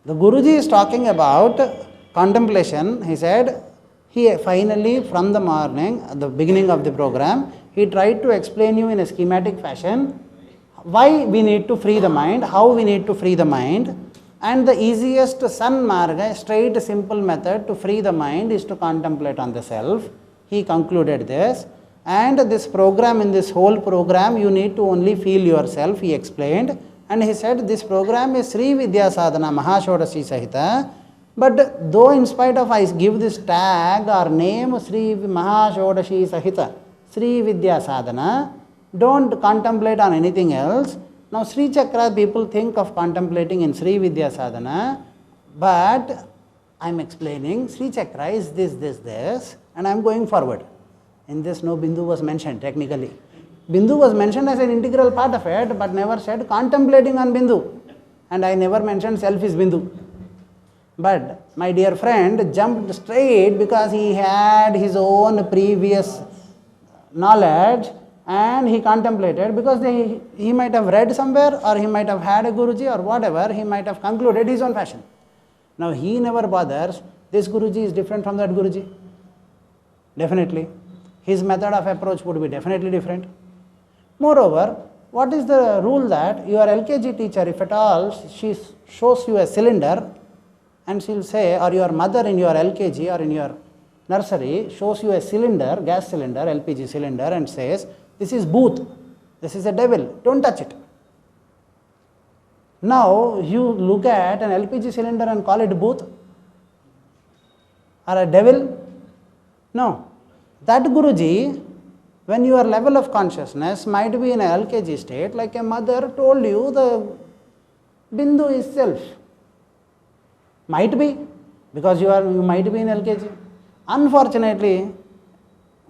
The Guruji is talking about contemplation. He said, he finally from the morning, at the beginning of the program, he tried to explain you in a schematic fashion why we need to free the mind, how we need to free the mind, and the easiest Sanmarga, straight simple method to free the mind is to contemplate on the self. He concluded this, and this program, in this whole program, you need to only feel yourself, he explained, and he said this program is Sri Vidya Sadhana Mahashodashi Sahita, but though in spite of I give this tag or name Sri Mahashodashi Sahita, Sri Vidya Sadhana, don't contemplate on anything else. Now Sri Chakra, people think of contemplating in Sri Vidya Sadhana, but I am explaining Sri Chakra is this, and I am going forward. In this no Bindu was mentioned technically. Bindu was mentioned as an integral part of it, but never said contemplating on Bindu. And I never mentioned self is Bindu. But my dear friend jumped straight because he had his own previous knowledge and he contemplated, because he might have read somewhere or he might have had a Guruji or whatever, he might have concluded his own fashion. Now he never bothers, this Guruji is different from that Guruji. Definitely. His method of approach would be definitely different. Moreover, what is the rule that your LKG teacher, if at all she shows you a cylinder and she will say, or your mother in your LKG or in your nursery shows you a cylinder, gas cylinder, LPG cylinder, and says, this is booth, this is a devil, don't touch it. Now you look at an LPG cylinder and call it booth or a devil? No. That Guruji, when your level of consciousness might be in a LKG state, like a mother told you, the Bindu is self. Might be, because you might be in LKG. Unfortunately,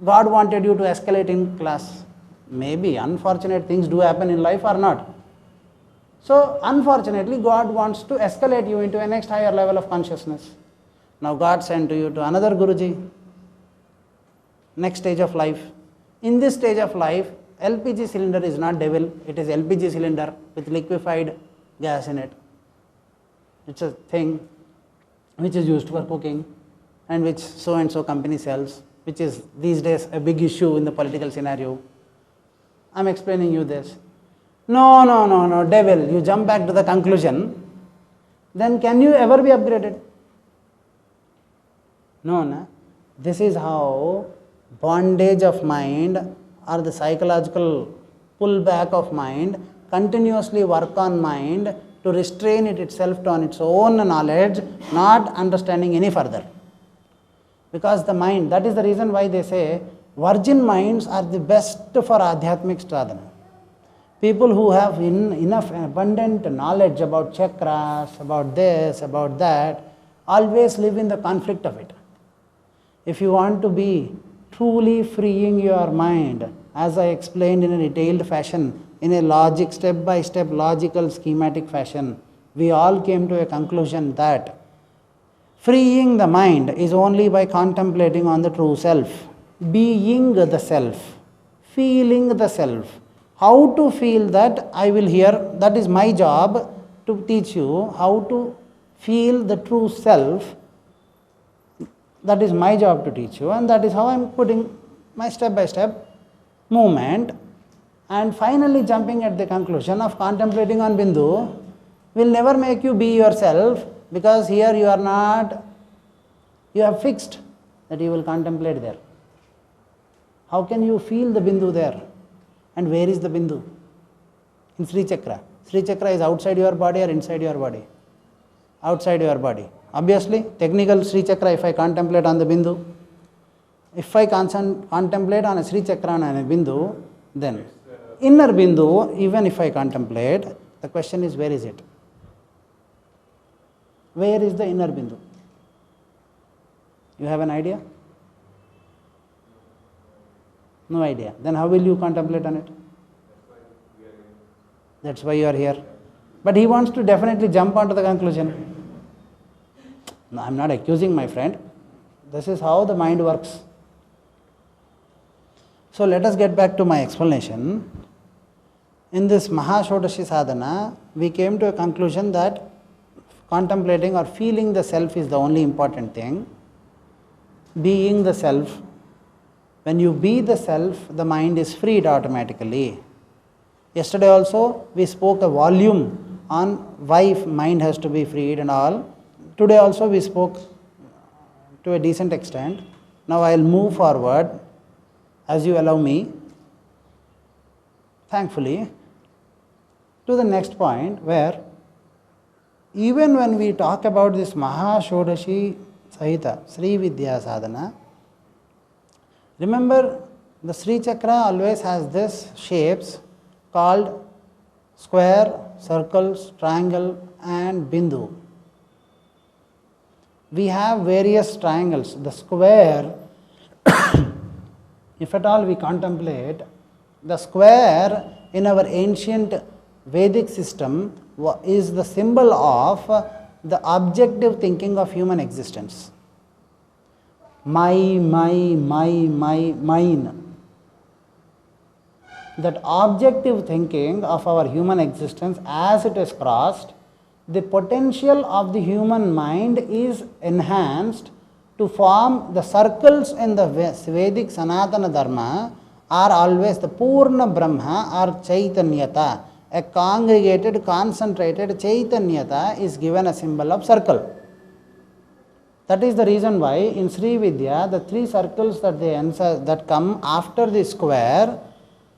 God wanted you to escalate in class. Maybe unfortunate things do happen in life or not. So unfortunately, God wants to escalate you into a next higher level of consciousness. Now God sent you to another Guruji, next stage of life. In this stage of life, LPG cylinder is not devil, it is LPG cylinder with liquefied gas in it. It's a thing which is used for cooking and which so and so company sells, which is these days a big issue in the political scenario. I am explaining you this. No, devil, you jump back to the conclusion, then can you ever be upgraded? No. This is how bondage of mind or the psychological pullback of mind continuously work on mind to restrain it itself on its own knowledge, not understanding any further. Because the mind, that is the reason why they say virgin minds are the best for Adhyatmic sadhana. People who have enough abundant knowledge about chakras, about this, about that, always live in the conflict of it. If you want to be truly freeing your mind, as I explained in a detailed fashion, in a logic, step-by-step logical schematic fashion, we all came to a conclusion that freeing the mind is only by contemplating on the true self, being the self, feeling the self. How to feel that I will hear, that is my job to teach you how to feel the true self. That is my job to teach you, and that is how I am putting my step-by-step movement. And finally jumping at the conclusion of contemplating on Bindu will never make you be yourself, because here you are not, you have fixed that you will contemplate there. How can you feel the Bindu there? And where is the Bindu? In Sri Chakra. Sri Chakra is outside your body or inside your body? Outside your body. Obviously, technical Sri Chakra, if I contemplate on the Bindu, if I contemplate on a Sri Chakra and a Bindu, then inner Bindu, even if I contemplate, the question is, where is it? Where is the inner Bindu? You have an idea? No idea. Then how will you contemplate on it? That's why you are here. But he wants to definitely jump onto the conclusion. No, I am not accusing my friend. This is how the mind works. So let us get back to my explanation. In this Mahashodashi sadhana, we came to a conclusion that contemplating or feeling the self is the only important thing. Being the self. When you be the self, the mind is freed automatically. Yesterday also we spoke a volume on why mind has to be freed and all. Today also we spoke to a decent extent. Now I will move forward as you allow me, thankfully, to the next point where even when we talk about this Maha Shodashi Sahita Sri Vidya Sadhana, remember the Sri Chakra always has this shapes called square, circles, triangle and Bindu. We have various triangles. The square, if at all we contemplate, the square in our ancient Vedic system is the symbol of the objective thinking of human existence. Mine. That objective thinking of our human existence, as it is crossed, the potential of the human mind is enhanced to form the circles in the Vedic Sanatana Dharma are always the Purna Brahma or Chaitanyata. A congregated, concentrated Chaitanyata is given a symbol of circle. That is the reason why in Sri Vidya, the three circles that they answer, that come after the square,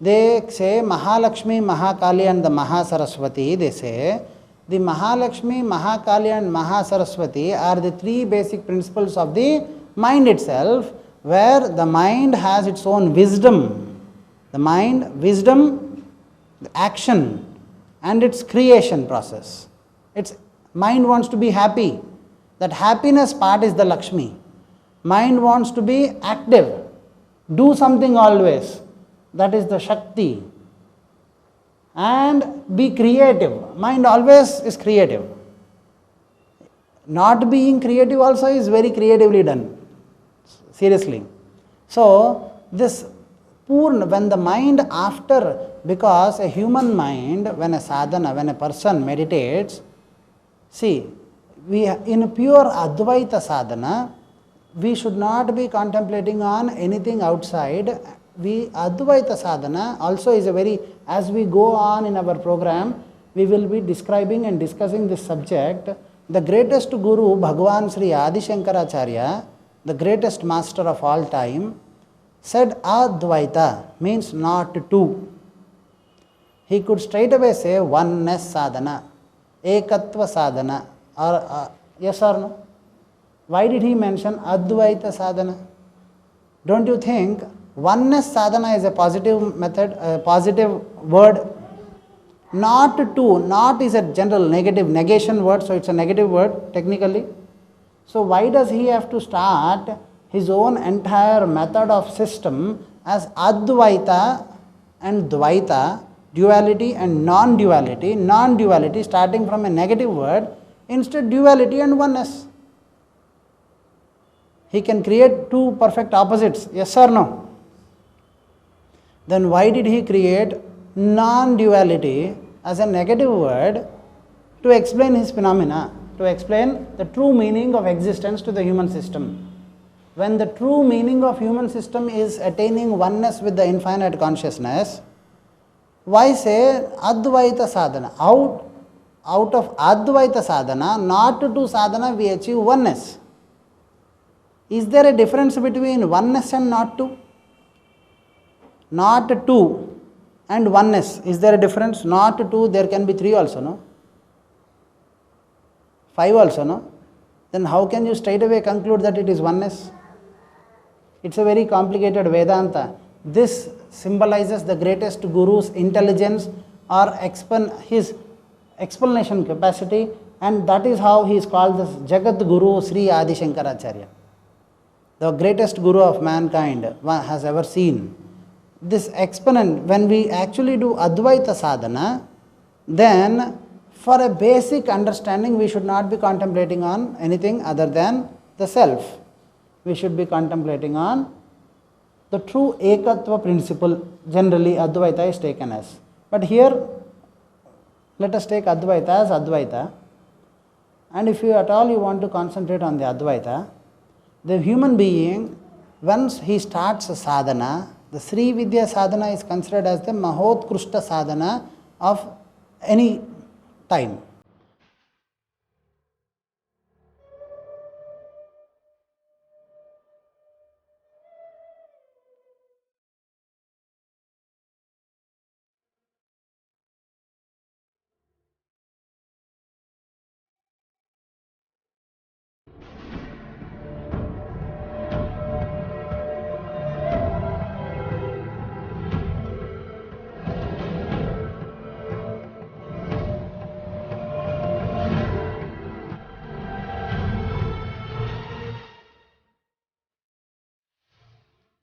they say Mahalakshmi, Mahakali and the Mahasaraswati. They say the Mahalakshmi, Mahakali and Mahasaraswati are the three basic principles of the mind itself, where the mind has its own wisdom. The mind, wisdom, action and its creation process. Its mind wants to be happy. That happiness part is the Lakshmi. Mind wants to be active, do something always. That is the Shakti. And be creative. Mind always is creative. Not being creative also is very creatively done. Seriously. So, this Purna, when the mind after, because a human mind, when a sadhana, when a person meditates, see, in pure Advaita sadhana, we should not be contemplating on anything outside. Advaita sadhana also is a very, as we go on in our program, we will be describing and discussing this subject. The greatest Guru, Bhagavan Sri Adi Shankaracharya, the greatest master of all time, said Advaita means not two. He could straight away say oneness sadhana, ekatva sadhana, or yes or no? Why did he mention Advaita sadhana? Don't you think oneness sadhana is a positive method, a positive word? Not two, not is a general negative negation word, so it's a negative word technically. So why does he have to start his own entire method of system as Advaita and Dvaita, duality and non-duality, non-duality starting from a negative word, instead duality and oneness? He can create two perfect opposites, yes or no? Then why did he create non-duality as a negative word to explain his phenomena, to explain the true meaning of existence to the human system? When the true meaning of human system is attaining oneness with the infinite consciousness, why say Advaita sadhana? Out of Advaita sadhana, not to sadhana, we achieve oneness. Is there a difference between oneness and not to? Not two and oneness. Is there a difference? Not two, there can be three also, no? Five also, no? Then how can you straight away conclude that it is oneness? It's a very complicated Vedanta. This symbolizes the greatest Guru's intelligence or his explanation capacity, and that is how he is called the Jagat Guru Sri Adi Shankaracharya. The greatest Guru of mankind has ever seen. This exponent, when we actually do Advaita sadhana, then for a basic understanding we should not be contemplating on anything other than the self. We should be contemplating on the true Ekatva principle. Generally Advaita is taken as. But here let us take Advaita as Advaita. And if you at all you want to concentrate on the Advaita, the human being, once he starts a sadhana, the Sri Vidya sadhana is considered as the Mahotkrishta sadhana of any time.